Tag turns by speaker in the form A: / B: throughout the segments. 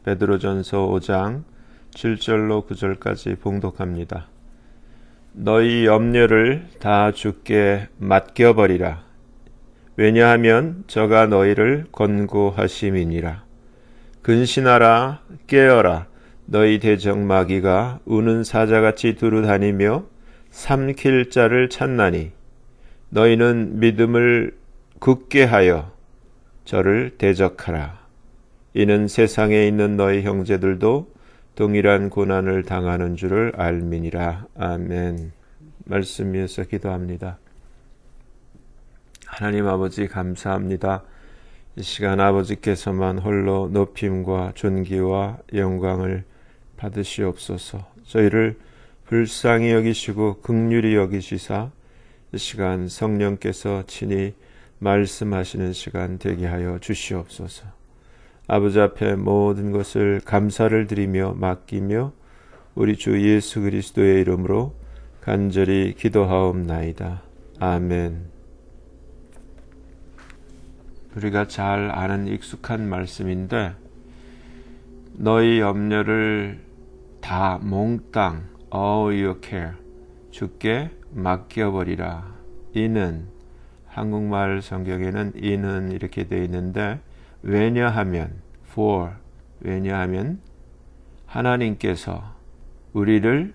A: 베드로전서 5장 7절로 9절까지 봉독합니다. 너희 염려를 다 주께 맡겨버리라. 왜냐하면 저가 너희를 권고하심이니라. 근신하라, 깨어라. 너희 대적 마귀가 우는 사자같이 두루다니며 삼킬 자를 찾나니 너희는 믿음을 굳게 하여 저를 대적하라. 이는 세상에 있는 너희 형제들도 동일한 고난을 당하는 줄을 알미니라. 아멘. 말씀 위에서 기도합니다. 하나님 아버지 감사합니다. 이 시간 아버지께서만 홀로 높임과 존귀와 영광을 받으시옵소서. 저희를 불쌍히 여기시고 긍휼히 여기시사 이 시간 성령께서 친히 말씀하시는 시간 되게 하여 주시옵소서. 아버지 앞에 모든 것을 감사를 드리며 맡기며 우리 주 예수 그리스도의 이름으로 간절히 기도하옵나이다. 아멘. 우리가 잘 아는 익숙한 말씀인데 너희 염려를 다 몽땅 all your care 주께 맡겨버리라. 이는 한국말 성경에는 이는 이렇게 되어 있는데 왜냐하면 for 왜냐하면 하나님께서 우리를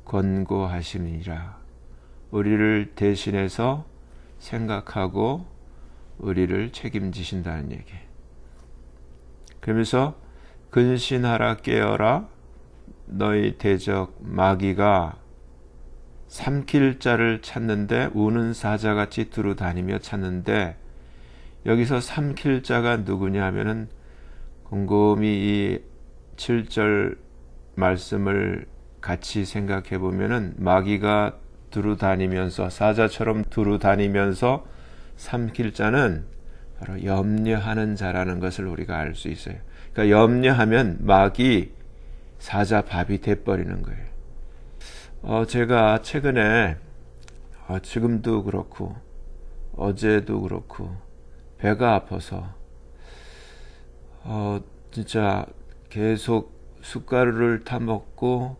A: 권고하심이라. 우리를 대신해서 생각하고 우리를 책임지신다는 얘기. 그러면서 근신하라 깨어라. 너희 대적 마귀가 삼킬 자를 찾는데 우는 사자같이 두루다니며 찾는데 여기서 삼킬 자가 누구냐 하면은 곰곰이 이 7절 말씀을 같이 생각해 보면은 마귀가 두루다니면서 사자처럼 두루다니면서 삼킬 자는 바로 염려하는 자라는 것을 우리가 알 수 있어요. 그러니까 염려하면 마귀 사자 밥이 돼버리는 거예요. 제가 최근에 지금도 그렇고 어제도 그렇고 배가 아파서 진짜 계속 숟가루를 타먹고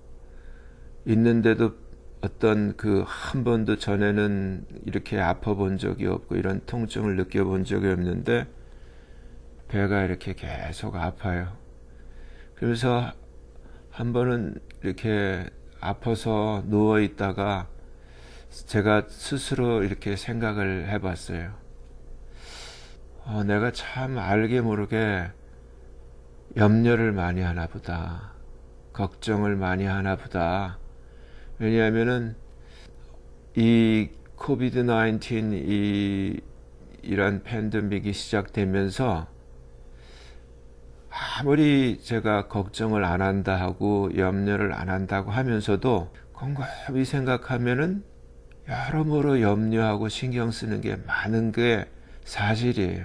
A: 있는데도 어떤 한 번도 전에는 이렇게 아파 본 적이 없고 이런 통증을 느껴본 적이 없는데 배가 이렇게 계속 아파요. 그래서 한 번은 이렇게 아파서 누워 있다가 제가 스스로 이렇게 생각을 해봤어요. 내가 참 알게 모르게 염려를 많이 하나 보다. 걱정을 많이 하나 보다. 왜냐하면은 이 코비드-19 이런 팬데믹이 시작되면서 아무리 제가 걱정을 안 한다 하고 염려를 안 한다고 하면서도 곰곰이 생각하면은 여러모로 염려하고 신경 쓰는 게 많은 게 사실이에요.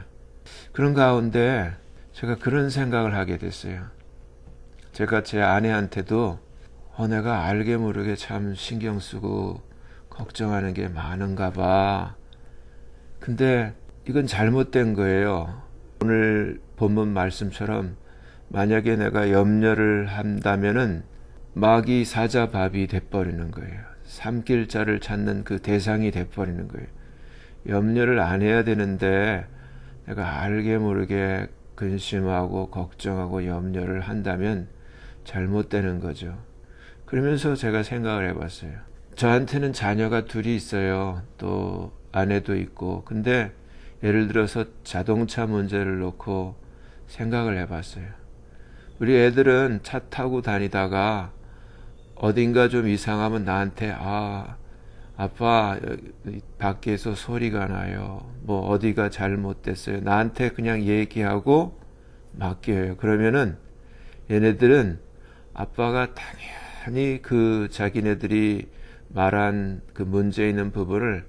A: 그런 가운데 제가 그런 생각을 하게 됐어요. 제가 제 아내한테도 내가 알게 모르게 참 신경 쓰고 걱정하는 게 많은가 봐. 근데 이건 잘못된 거예요. 오늘 본문 말씀처럼 만약에 내가 염려를 한다면은 마귀 사자밥이 돼버리는 거예요. 삼킬 자를 찾는 그 대상이 돼버리는 거예요. 염려를 안 해야 되는데 내가 알게 모르게 근심하고 걱정하고 염려를 한다면 잘못되는 거죠. 그러면서 제가 생각을 해봤어요. 저한테는 자녀가 둘이 있어요. 또 아내도 있고. 근데 예를 들어서 자동차 문제를 놓고 생각을 해봤어요. 우리 애들은 차 타고 다니다가 어딘가 좀 이상하면 나한테 아빠 밖에서 소리가 나요. 뭐 어디가 잘못됐어요. 나한테 그냥 얘기하고 맡겨요. 그러면은 얘네들은 아빠가 당연히 자기네들이 말한 문제 있는 부분을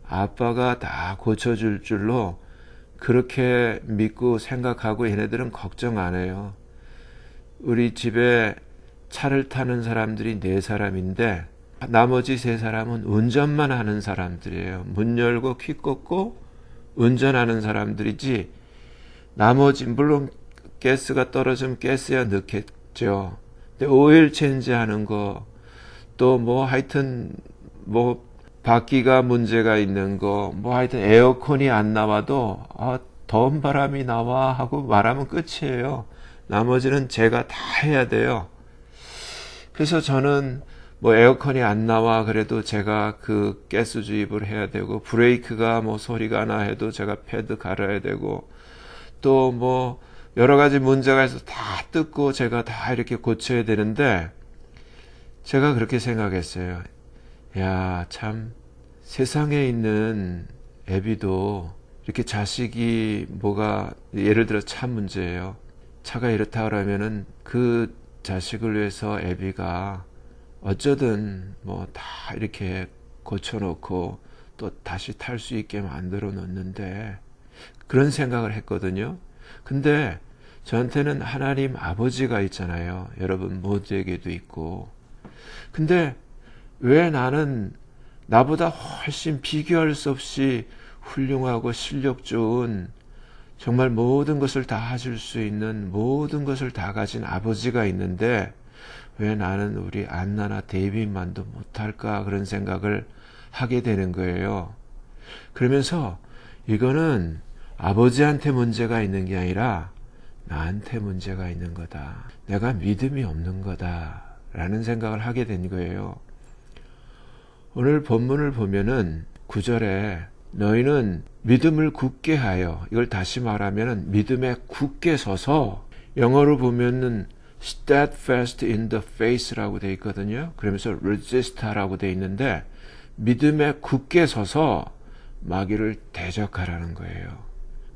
A: 아빠가 다 고쳐줄 줄로 그렇게 믿고 생각하고 얘네들은 걱정 안 해요. 우리 집에 차를 타는 사람들이 4사람인데 나머지 3사람은 운전만 하는 사람들이에요. 문 열고 키 꽂고 운전하는 사람들이지 나머지 물론 가스가 떨어지면 가스야 넣겠죠. 근데 오일 체인지하는 거, 또 뭐 하여튼 뭐 바퀴가 문제가 있는 거, 뭐 하여튼 에어컨이 안 나와도 더운 바람이 나와 하고 말하면 끝이에요. 나머지는 제가 다 해야 돼요. 그래서 저는 뭐 에어컨이 안 나와 그래도 제가 그 가스 주입을 해야 되고, 브레이크가 뭐 소리가 나 해도 제가 패드 갈아야 되고, 또 뭐 여러 가지 문제가 있어서 다 뜯고 제가 다 이렇게 고쳐야 되는데, 제가 그렇게 생각했어요. 야, 참 세상에 있는 애비도 이렇게 자식이 뭐가 예를 들어 차 문제예요. 차가 이렇다 그러면은 그 자식을 위해서 애비가 어쩌든 뭐 다 이렇게 고쳐놓고 또 다시 탈 수 있게 만들어 놓는데, 그런 생각을 했거든요. 근데 저한테는 하나님 아버지가 있잖아요. 여러분 모두에게도 있고. 근데 왜 나는 나보다 훨씬 비교할 수 없이 훌륭하고 실력 좋은, 정말 모든 것을 다 해줄 수 있는, 모든 것을 다 가진 아버지가 있는데 왜 나는 우리 안나나 데이빗만도 못할까, 그런 생각을 하게 되는 거예요. 그러면서 이거는 아버지한테 문제가 있는 게 아니라 나한테 문제가 있는 거다. 내가 믿음이 없는 거다 라는 생각을 하게 된 거예요. 오늘 본문을 보면은 9절에 너희는 믿음을 굳게 하여, 이걸 다시 말하면 믿음에 굳게 서서, 영어로 보면은 steadfast in the faith라고 되어 있거든요. 그러면서 resist라고 되어 있는데, 믿음에 굳게 서서 마귀를 대적하라는 거예요.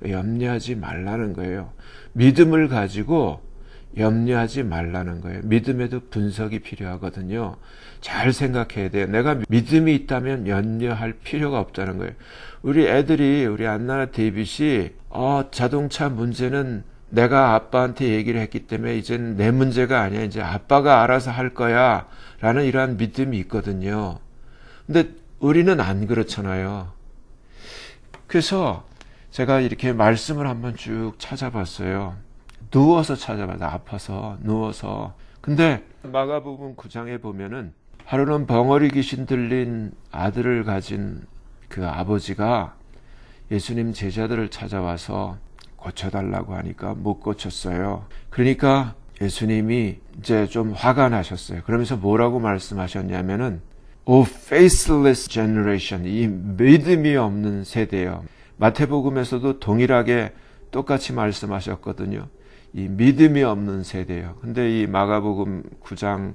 A: 염려하지 말라는 거예요. 믿음을 가지고 염려하지 말라는 거예요. 믿음에도 분석이 필요하거든요. 잘 생각해야 돼요. 내가 믿음이 있다면 염려할 필요가 없다는 거예요. 우리 애들이, 우리 안나나 데이빗이 자동차 문제는 내가 아빠한테 얘기를 했기 때문에 이제는 내 문제가 아니야. 이제 아빠가 알아서 할 거야 라는 이러한 믿음이 있거든요. 근데 우리는 안 그렇잖아요. 그래서 제가 이렇게 말씀을 한번 쭉 찾아봤어요. 누워서 찾아봤어요. 아파서 누워서. 근데 마가복음 9장에 보면은 하루는 벙어리 귀신 들린 아들을 가진 그 아버지가 예수님 제자들을 찾아와서 고쳐달라고 하니까 못 고쳤어요. 그러니까 예수님이 이제 좀 화가 나셨어요. 그러면서 뭐라고 말씀하셨냐면은 O faithless generation, 이 믿음이 없는 세대요. 마태복음에서도 동일하게 똑같이 말씀하셨거든요. 이 믿음이 없는 세대요. 근데 이 마가복음 9장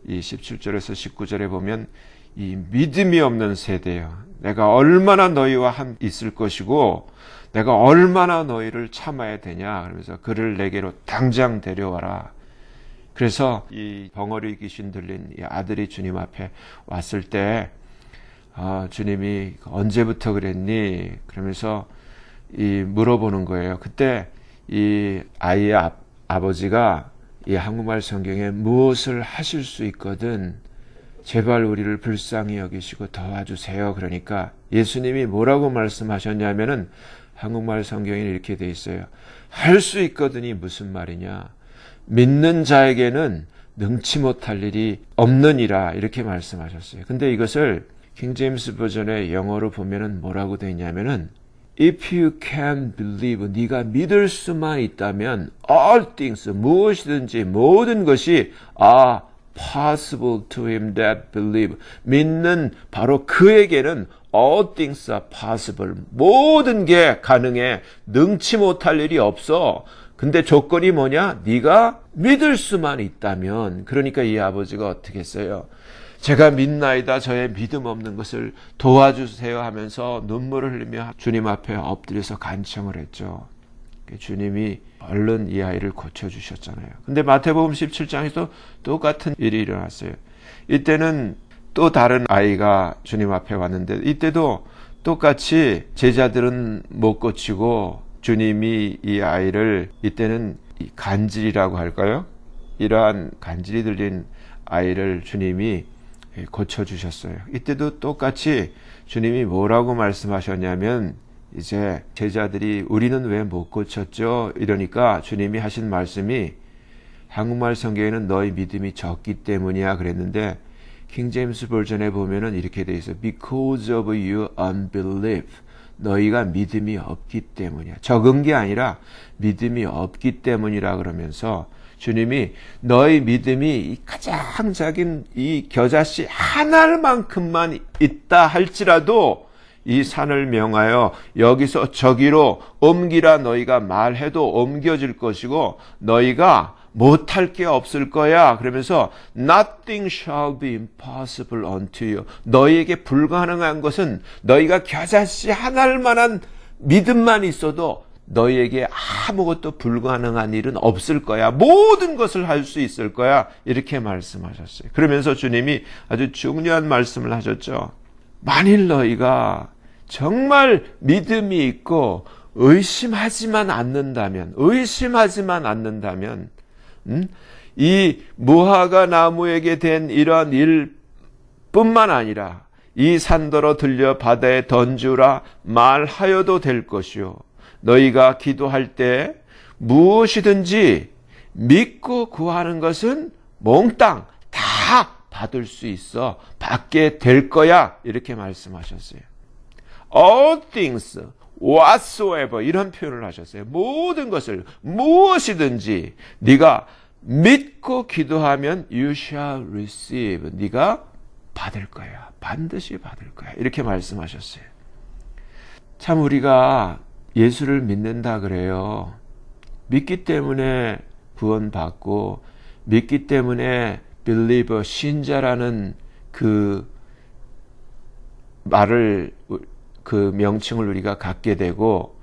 A: 이 17절에서 19절에 보면 이 믿음이 없는 세대요. 내가 얼마나 너희와 함께 있을 것이고 내가 얼마나 너희를 참아야 되냐. 그러면서 그를 내게로 당장 데려와라. 그래서 이 벙어리 귀신 들린 이 아들이 주님 앞에 왔을 때 주님이 언제부터 그랬니? 그러면서 물어보는 거예요. 그때 이 아이의 아버지가 이 한국말 성경에 무엇을 하실 수 있거든 제발 우리를 불쌍히 여기시고 도와주세요. 그러니까 예수님이 뭐라고 말씀하셨냐면은 한국말 성경에 이렇게 돼 있어요. 할 수 있거든이 무슨 말이냐? 믿는 자에게는 능치 못할 일이 없느니라 이렇게 말씀하셨어요. 근데 이것을 킹 제임스 버전의 영어로 보면은 뭐라고 돼 있냐면은 If you can believe, 네가 믿을 수만 있다면 all things, 무엇이든지 모든 것이 are possible to him that believe. 믿는 바로 그에게는 all things are possible. 모든 게 가능해. 능치 못할 일이 없어. 근데 조건이 뭐냐? 네가 믿을 수만 있다면. 그러니까 이 아버지가 어떻게 했어요? 제가 믿나이다 저의 믿음 없는 것을 도와주세요 하면서 눈물을 흘리며 주님 앞에 엎드려서 간청을 했죠. 주님이 얼른 이 아이를 고쳐주셨잖아요. 근데 마태복음 17장에서 똑같은 일이 일어났어요. 이때는 또 다른 아이가 주님 앞에 왔는데 이때도 똑같이 제자들은 못 고치고 주님이 이 아이를 이때는 간질이라고 할까요? 이러한 간질이 들린 아이를 주님이 고쳐주셨어요. 이때도 똑같이 주님이 뭐라고 말씀하셨냐면 이제 제자들이 우리는 왜 못 고쳤죠? 이러니까 주님이 하신 말씀이 한국말 성경에는 너희 믿음이 적기 때문이야 그랬는데 킹제임스 버전에 보면은 이렇게 돼 있어요. Because of your unbelief. 너희가 믿음이 없기 때문이야. 적은 게 아니라 믿음이 없기 때문이라 그러면서 주님이 너희 믿음이 가장 작은 이 겨자씨 하나만큼만 있다 할지라도 이 산을 명하여 여기서 저기로 옮기라 너희가 말해도 옮겨질 것이고 너희가 못할 게 없을 거야. 그러면서 Nothing shall be impossible unto you. 너희에게 불가능한 것은 너희가 겨자씨 하나만한 믿음만 있어도 너희에게 아무것도 불가능한 일은 없을 거야. 모든 것을 할 수 있을 거야. 이렇게 말씀하셨어요. 그러면서 주님이 아주 중요한 말씀을 하셨죠. 만일 너희가 정말 믿음이 있고 의심하지만 않는다면 이 무화과 나무에게 된 이런 일뿐만 아니라 이 산더러 들려 바다에 던주라 말하여도 될 것이요. 너희가 기도할 때 무엇이든지 믿고 구하는 것은 몽땅 다 받을 수 있어. 받게 될 거야. 이렇게 말씀하셨어요. All things whatsoever 이런 표현을 하셨어요. 모든 것을 무엇이든지 네가 믿고 기도하면 you shall receive. 네가 받을 거야. 반드시 받을 거야. 이렇게 말씀하셨어요. 참 우리가 예수를 믿는다 그래요. 믿기 때문에 구원받고 믿기 때문에 believer, 신자라는 그 말을 그 명칭을 우리가 갖게 되고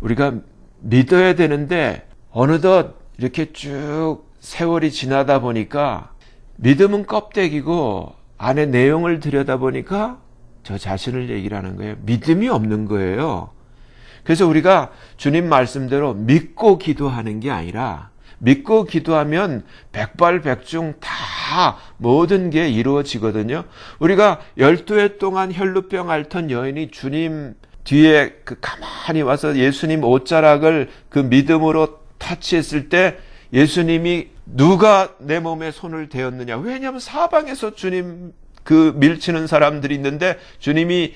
A: 우리가 믿어야 되는데 어느덧 이렇게 쭉 세월이 지나다 보니까 믿음은 껍데기고 안에 내용을 들여다보니까 저 자신을 얘기를 하는 거예요. 믿음이 없는 거예요. 그래서 우리가 주님 말씀대로 믿고 기도하는 게 아니라 믿고 기도하면 백발백중 다 모든 게 이루어지거든요. 우리가 12해 동안 혈루병 앓던 여인이 주님 뒤에 그 가만히 와서 예수님 옷자락을 그 믿음으로 터치했을 때 예수님이 누가 내 몸에 손을 대었느냐. 왜냐하면 사방에서 주님 그 밀치는 사람들이 있는데 주님이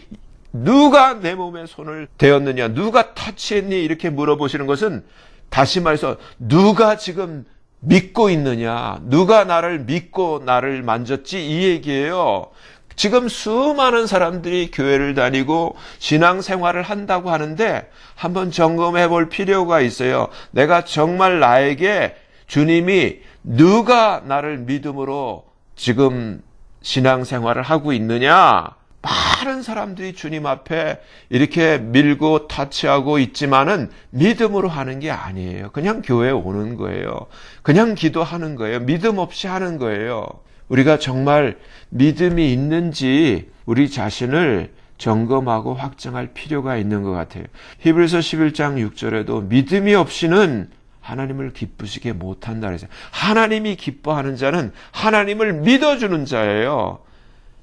A: 누가 내 몸에 손을 대었느냐, 누가 터치했니 이렇게 물어보시는 것은 다시 말해서 누가 지금 믿고 있느냐, 누가 나를 믿고 나를 만졌지 이 얘기예요. 지금 수많은 사람들이 교회를 다니고 신앙생활을 한다고 하는데 한번 점검해 볼 필요가 있어요. 내가 정말 나에게 주님이 누가 나를 믿음으로 지금 신앙생활을 하고 있느냐. 많은 사람들이 주님 앞에 이렇게 밀고 터치하고 있지만은 믿음으로 하는 게 아니에요. 그냥 교회에 오는 거예요. 그냥 기도하는 거예요. 믿음 없이 하는 거예요. 우리가 정말 믿음이 있는지 우리 자신을 점검하고 확정할 필요가 있는 것 같아요. 히브리서 11장 6절에도 믿음이 없이는 하나님을 기쁘시게 못한다 그랬어요. 하나님이 기뻐하는 자는 하나님을 믿어주는 자예요.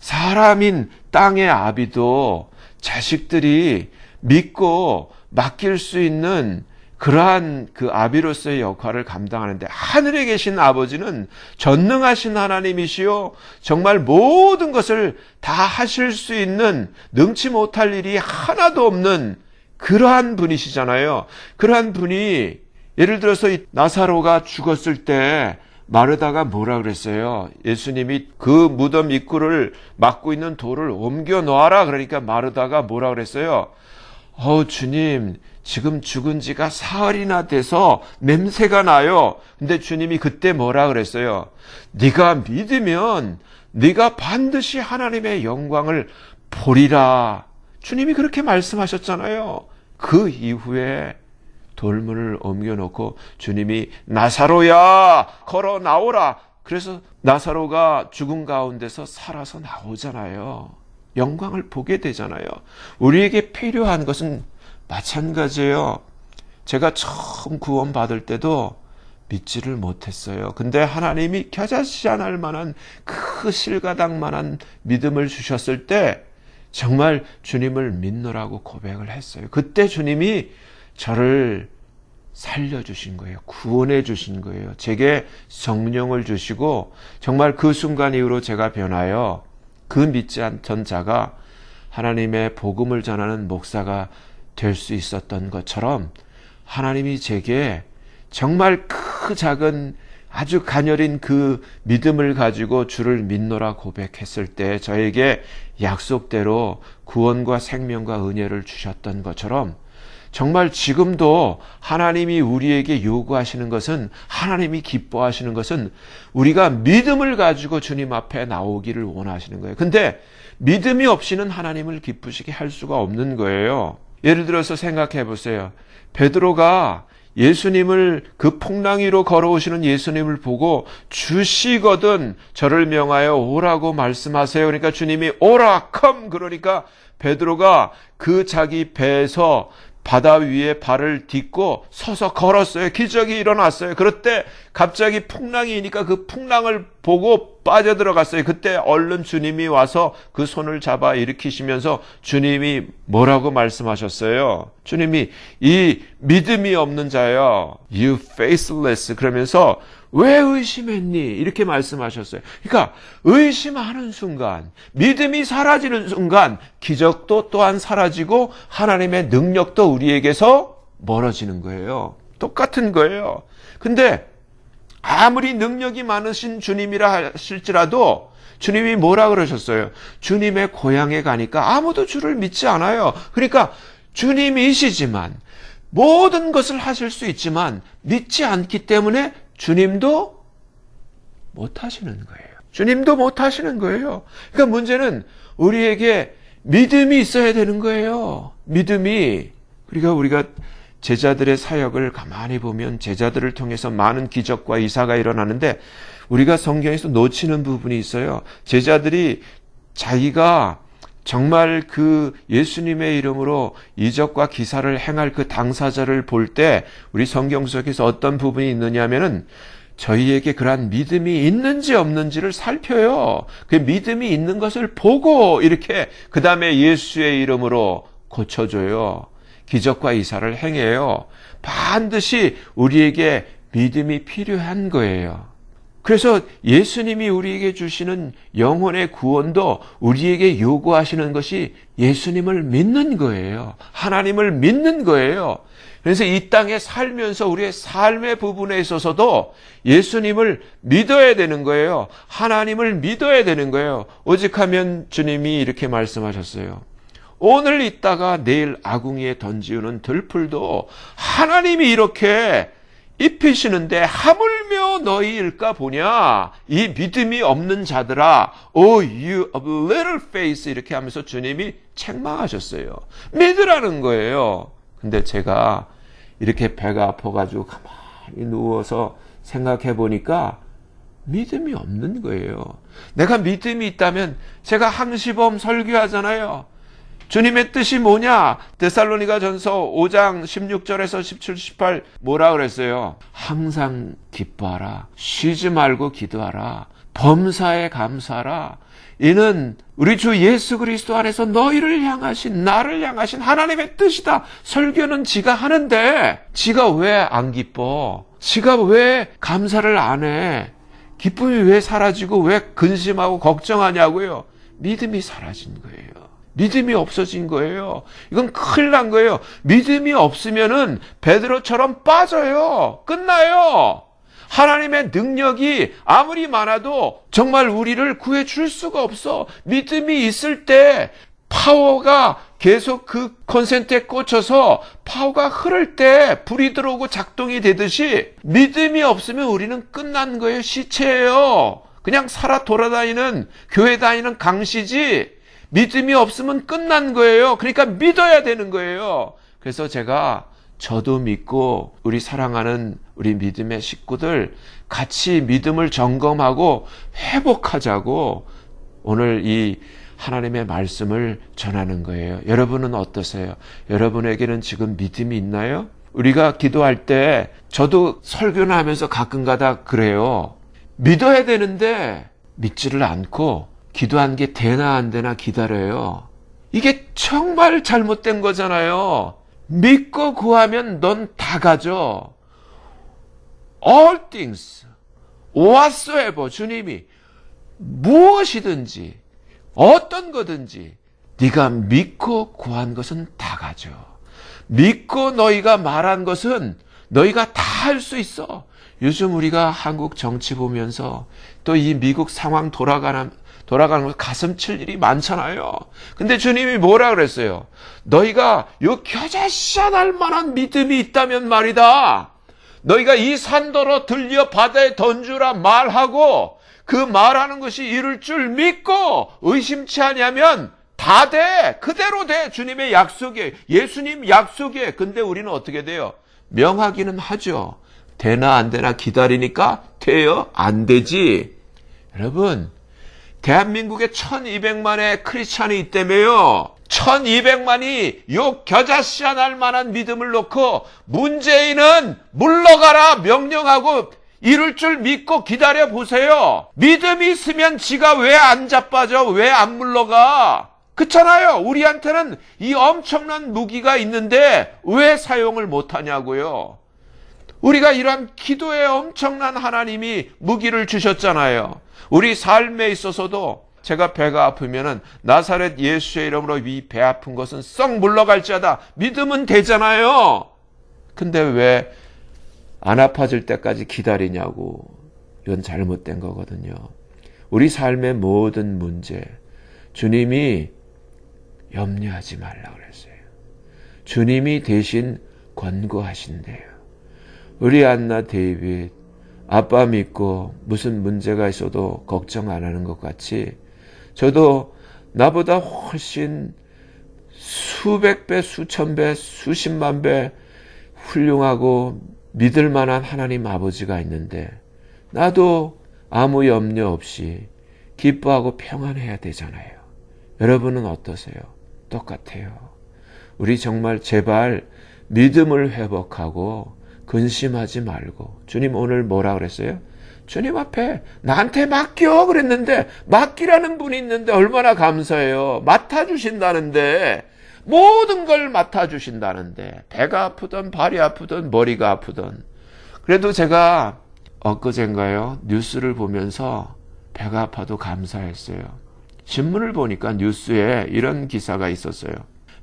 A: 사람인 땅의 아비도 자식들이 믿고 맡길 수 있는 그러한 그 아비로서의 역할을 감당하는데 하늘에 계신 아버지는 전능하신 하나님이시요 정말 모든 것을 다 하실 수 있는 능치 못할 일이 하나도 없는 그러한 분이시잖아요. 그러한 분이 예를 들어서 이 나사로가 죽었을 때 마르다가 뭐라 그랬어요? 예수님이 그 무덤 입구를 막고 있는 돌을 옮겨 놓아라. 그러니까 마르다가 뭐라 그랬어요? 주님, 지금 죽은 지가 사흘이나 돼서 냄새가 나요. 근데 주님이 그때 뭐라 그랬어요? 네가 믿으면 네가 반드시 하나님의 영광을 보리라. 주님이 그렇게 말씀하셨잖아요. 그 이후에 돌문을 옮겨놓고 주님이 나사로야 걸어 나오라. 그래서 나사로가 죽음 가운데서 살아서 나오잖아요. 영광을 보게 되잖아요. 우리에게 필요한 것은 마찬가지예요. 제가 처음 구원 받을 때도 믿지를 못했어요. 근데 하나님이 겨자씨 하나 할 만한 그 실가닥만한 믿음을 주셨을 때 정말 주님을 믿노라고 고백을 했어요. 그때 주님이 저를 살려주신 거예요. 구원해 주신 거예요. 제게 성령을 주시고 정말 그 순간 이후로 제가 변하여 그 믿지 않던 자가 하나님의 복음을 전하는 목사가 될 수 있었던 것처럼 하나님이 제게 정말 그 작은 아주 가녀린 그 믿음을 가지고 주를 믿노라 고백했을 때 저에게 약속대로 구원과 생명과 은혜를 주셨던 것처럼 정말 지금도 하나님이 우리에게 요구하시는 것은, 하나님이 기뻐하시는 것은 우리가 믿음을 가지고 주님 앞에 나오기를 원하시는 거예요. 근데 믿음이 없이는 하나님을 기쁘시게 할 수가 없는 거예요. 예를 들어서 생각해 보세요. 베드로가 예수님을, 그 풍랑 위로 걸어오시는 예수님을 보고 주시거든 저를 명하여 오라고 말씀하세요. 그러니까 주님이 오라, 컴! 그러니까 베드로가 그 자기 배에서 바다 위에 발을 딛고 서서 걸었어요. 기적이 일어났어요. 그럴 때 갑자기 풍랑이니까 그 풍랑을 보고 빠져들어갔어요. 그때 얼른 주님이 와서 그 손을 잡아 일으키시면서 주님이 뭐라고 말씀하셨어요? 주님이 이 믿음이 없는 자여, you faithless, 그러면서 왜 의심했니? 이렇게 말씀하셨어요. 그러니까 의심하는 순간, 믿음이 사라지는 순간 기적도 또한 사라지고 하나님의 능력도 우리에게서 멀어지는 거예요. 똑같은 거예요. 근데 아무리 능력이 많으신 주님이라 하실지라도 주님이 뭐라 그러셨어요? 주님의 고향에 가니까 아무도 주를 믿지 않아요. 그러니까 주님이시지만 모든 것을 하실 수 있지만 믿지 않기 때문에 주님도 못 하시는 거예요. 주님도 못 하시는 거예요. 그러니까 문제는 우리에게 믿음이 있어야 되는 거예요. 믿음이. 그러니까 우리가 제자들의 사역을 가만히 보면 제자들을 통해서 많은 기적과 이사가 일어나는데 우리가 성경에서 놓치는 부분이 있어요. 제자들이 자기가 정말 그 예수님의 이름으로 이적과 기사를 행할 그 당사자를 볼 때 우리 성경 속에서 어떤 부분이 있느냐 하면은 저희에게 그러한 믿음이 있는지 없는지를 살펴요. 그 믿음이 있는 것을 보고 이렇게 그 다음에 예수의 이름으로 고쳐줘요. 기적과 이사를 행해요. 반드시 우리에게 믿음이 필요한 거예요. 그래서 예수님이 우리에게 주시는 영혼의 구원도 우리에게 요구하시는 것이 예수님을 믿는 거예요. 하나님을 믿는 거예요. 그래서 이 땅에 살면서 우리의 삶의 부분에 있어서도 예수님을 믿어야 되는 거예요. 하나님을 믿어야 되는 거예요. 오직하면 주님이 이렇게 말씀하셨어요. 오늘 있다가 내일 아궁이에 던지우는 들풀도 하나님이 이렇게 입히시는데 하물며 너희일까 보냐. 이 믿음이 없는 자들아, Oh you of little faith, 이렇게 하면서 주님이 책망하셨어요. 믿으라는 거예요. 근데 제가 이렇게 배가 아파가지고 가만히 누워서 생각해 보니까 믿음이 없는 거예요. 내가 믿음이 있다면 제가 항시범 설교하잖아요. 주님의 뜻이 뭐냐? 데살로니가 전서 5장 16절에서 17, 18 뭐라 그랬어요? 항상 기뻐하라. 쉬지 말고 기도하라. 범사에 감사하라. 이는 우리 주 예수 그리스도 안에서 너희를 향하신, 나를 향하신 하나님의 뜻이다. 설교는 지가 하는데 지가 왜 안 기뻐? 지가 왜 감사를 안 해? 기쁨이 왜 사라지고 왜 근심하고 걱정하냐고요? 믿음이 사라진 거예요. 믿음이 없어진 거예요. 이건 큰일 난 거예요. 믿음이 없으면은 베드로처럼 빠져요. 끝나요. 하나님의 능력이 아무리 많아도 정말 우리를 구해줄 수가 없어. 믿음이 있을 때 파워가 계속 그 콘센트에 꽂혀서 파워가 흐를 때 불이 들어오고 작동이 되듯이 믿음이 없으면 우리는 끝난 거예요. 시체예요. 그냥 살아 돌아다니는, 교회 다니는 강시지 믿음이 없으면 끝난 거예요. 그러니까 믿어야 되는 거예요. 그래서 제가 저도 믿고 우리 사랑하는 우리 믿음의 식구들 같이 믿음을 점검하고 회복하자고 오늘 이 하나님의 말씀을 전하는 거예요. 여러분은 어떠세요? 여러분에게는 지금 믿음이 있나요? 우리가 기도할 때 저도 설교를 하면서 가끔가다 그래요. 믿어야 되는데 믿지를 않고 기도한 게 되나 안 되나 기다려요. 이게 정말 잘못된 거잖아요. 믿고 구하면 넌 다 가져. All things, whatsoever, 주님이 무엇이든지 어떤 거든지 네가 믿고 구한 것은 다 가져. 믿고 너희가 말한 것은 너희가 다 할 수 있어. 요즘 우리가 한국 정치 보면서 또 이 미국 상황 돌아가는 거 가슴 칠 일이 많잖아요. 근데 주님이 뭐라 그랬어요? 너희가 요 겨자씨앗 할 만한 믿음이 있다면 말이다. 너희가 이 산더러 들려 바다에 던주라 말하고 그 말하는 것이 이룰 줄 믿고 의심치 아니하면 다 돼. 그대로 돼. 주님의 약속에, 예수님 약속에. 근데 우리는 어떻게 돼요? 명하기는 하죠. 되나 안 되나 기다리니까 돼요? 안 되지. 여러분, 대한민국에 1200만의 크리스찬이 있다며요. 1200만이 요 겨자씨앗 할 만한 믿음을 놓고 문재인은 물러가라 명령하고 이룰 줄 믿고 기다려 보세요. 믿음이 있으면 지가 왜 안 자빠져? 왜 안 물러가? 그렇잖아요. 우리한테는 이 엄청난 무기가 있는데 왜 사용을 못하냐고요. 우리가 이러한 기도에 엄청난 하나님이 무기를 주셨잖아요. 우리 삶에 있어서도 제가 배가 아프면은 나사렛 예수의 이름으로 이 배 아픈 것은 썩 물러갈지어다 믿으면 되잖아요. 근데 왜 안 아파질 때까지 기다리냐고. 이건 잘못된 거거든요. 우리 삶의 모든 문제 주님이 염려하지 말라 그랬어요. 주님이 대신 권고하신대요. 우리 안나 데이빗 아빠 믿고 무슨 문제가 있어도 걱정 안 하는 것 같이 저도 나보다 훨씬 수백 배, 수천 배, 수십만 배 훌륭하고 믿을 만한 하나님 아버지가 있는데 나도 아무 염려 없이 기뻐하고 평안해야 되잖아요. 여러분은 어떠세요? 똑같아요. 우리 정말 제발 믿음을 회복하고 근심하지 말고 주님 오늘 뭐라 그랬어요? 주님 앞에 나한테 맡겨 그랬는데 맡기라는 분이 있는데 얼마나 감사해요. 맡아주신다는데 모든 걸 맡아주신다는데 배가 아프든 발이 아프든 머리가 아프든 그래도 제가 엊그젠가요 뉴스를 보면서 배가 아파도 감사했어요. 신문을 보니까 뉴스에 이런 기사가 있었어요.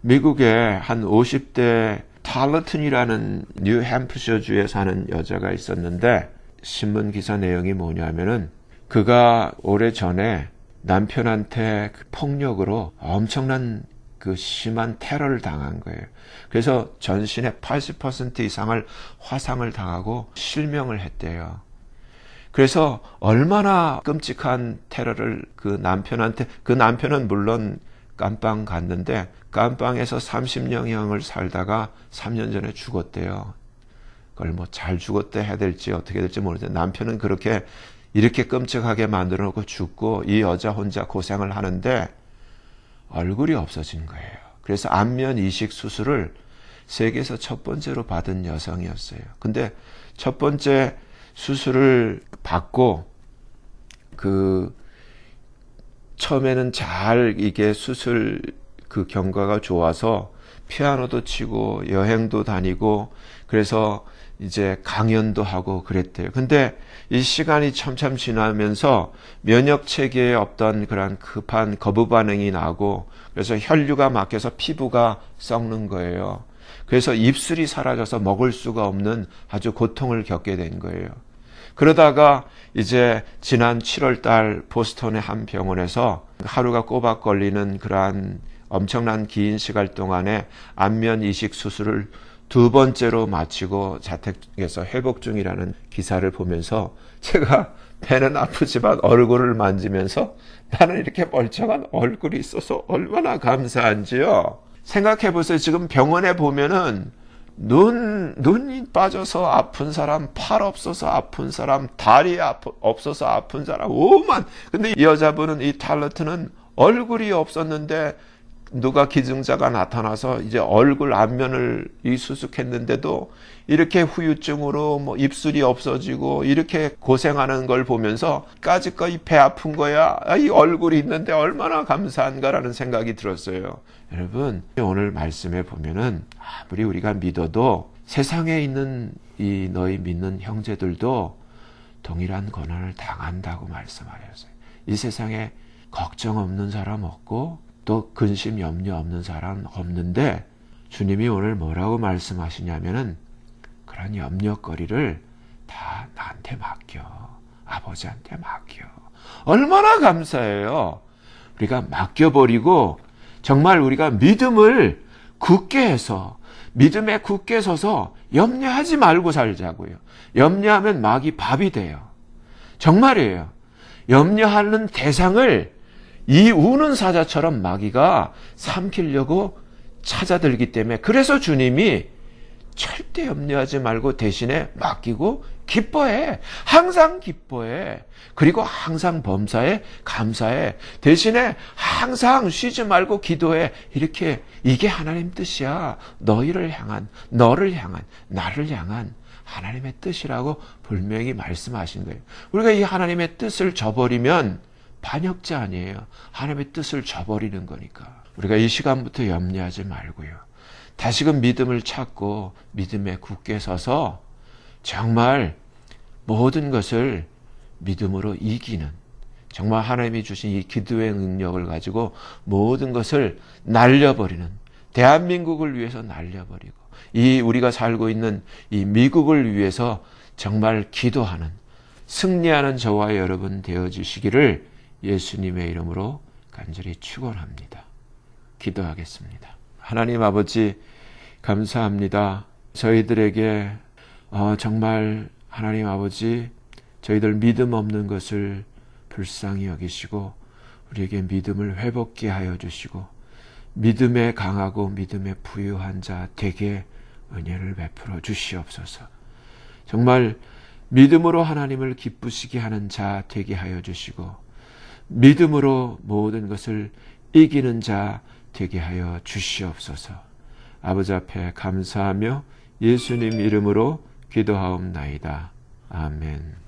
A: 미국에 한 50대 탈러튼이라는 뉴햄프셔 주에 사는 여자가 있었는데 신문 기사 내용이 뭐냐면은 그가 오래전에 남편한테 폭력으로 엄청난 그 심한 테러를 당한 거예요. 그래서 전신의 80% 이상을 화상을 당하고 실명을 했대요. 그래서 얼마나 끔찍한 테러를 그 남편은 물론 깜빵 갔는데 깜빵에서 30년형을 살다가 3년 전에 죽었대요. 그걸 뭐 잘 죽었대 해야 될지 어떻게 될지 모르는데 남편은 이렇게 끔찍하게 만들어 놓고 죽고 이 여자 혼자 고생을 하는데 얼굴이 없어진 거예요. 그래서 안면 이식 수술을 세계에서 첫 번째로 받은 여성이었어요. 근데 첫 번째 수술을 받고 처음에는 잘 이게 수술 경과가 좋아서 피아노도 치고 여행도 다니고 그래서 이제 강연도 하고 그랬대요. 근데 이 시간이 점점 지나면서 면역 체계에 없던 그런 급한 거부 반응이 나고 그래서 혈류가 막혀서 피부가 썩는 거예요. 그래서 입술이 사라져서 먹을 수가 없는 아주 고통을 겪게 된 거예요. 그러다가 이제 지난 7월 달 보스턴의 한 병원에서 하루가 꼬박 걸리는 그러한 엄청난 긴 시간 동안에 안면 이식 수술을 2번째로 마치고 자택에서 회복 중이라는 기사를 보면서 제가 배는 아프지만 얼굴을 만지면서 나는 이렇게 멀쩡한 얼굴이 있어서 얼마나 감사한지요. 생각해 보세요. 지금 병원에 보면은 눈이 빠져서 아픈 사람, 팔 없어서 아픈 사람, 다리 없어서 아픈 사람, 오만. 근데 이 여자분은 이 탈러트는 얼굴이 없었는데 누가 기증자가 나타나서 이제 얼굴 안면을 수숙했는데도 이렇게 후유증으로 뭐 입술이 없어지고 이렇게 고생하는 걸 보면서 까짓거 배 아픈 거야. 이 얼굴이 있는데 얼마나 감사한가라는 생각이 들었어요. 여러분, 오늘 말씀에 보면은 아무리 우리가 믿어도 세상에 있는 이 너희 믿는 형제들도 동일한 고난을 당한다고 말씀하셨어요. 이 세상에 걱정 없는 사람 없고 또 근심 염려 없는 사람 없는데 주님이 오늘 뭐라고 말씀하시냐면은 그런 염려거리를 다 나한테 맡겨. 아버지한테 맡겨. 얼마나 감사해요. 우리가 맡겨버리고 정말 우리가 믿음을 굳게 해서 믿음에 굳게 서서 염려하지 말고 살자고요. 염려하면 마귀 밥이 돼요. 정말이에요. 염려하는 대상을 이 우는 사자처럼 마귀가 삼키려고 찾아들기 때문에 그래서 주님이 절대 염려하지 말고 대신에 맡기고 기뻐해. 항상 기뻐해. 그리고 항상 범사에 감사해. 대신에 항상 쉬지 말고 기도해. 이렇게 이게 하나님 뜻이야. 너희를 향한, 너를 향한, 나를 향한 하나님의 뜻이라고 분명히 말씀하신 거예요. 우리가 이 하나님의 뜻을 저버리면 반역자 아니에요. 하나님의 뜻을 저버리는 거니까. 우리가 이 시간부터 염려하지 말고요. 다시금 믿음을 찾고 믿음에 굳게 서서 정말 모든 것을 믿음으로 이기는, 정말 하나님이 주신 이 기도의 능력을 가지고 모든 것을 날려버리는, 대한민국을 위해서 날려버리고 이 우리가 살고 있는 이 미국을 위해서 정말 기도하는, 승리하는 저와 여러분 되어주시기를 예수님의 이름으로 간절히 축원합니다. 기도하겠습니다. 하나님 아버지 감사합니다. 저희들에게 정말 하나님 아버지 저희들 믿음 없는 것을 불쌍히 여기시고 우리에게 믿음을 회복케 하여 주시고 믿음에 강하고 믿음에 부유한 자 되게 은혜를 베풀어 주시옵소서. 정말 믿음으로 하나님을 기쁘시게 하는 자 되게 하여 주시고 믿음으로 모든 것을 이기는 자 되게 하여 주시옵소서. 아버지 앞에 감사하며 예수님 이름으로 기도하옵나이다. 아멘.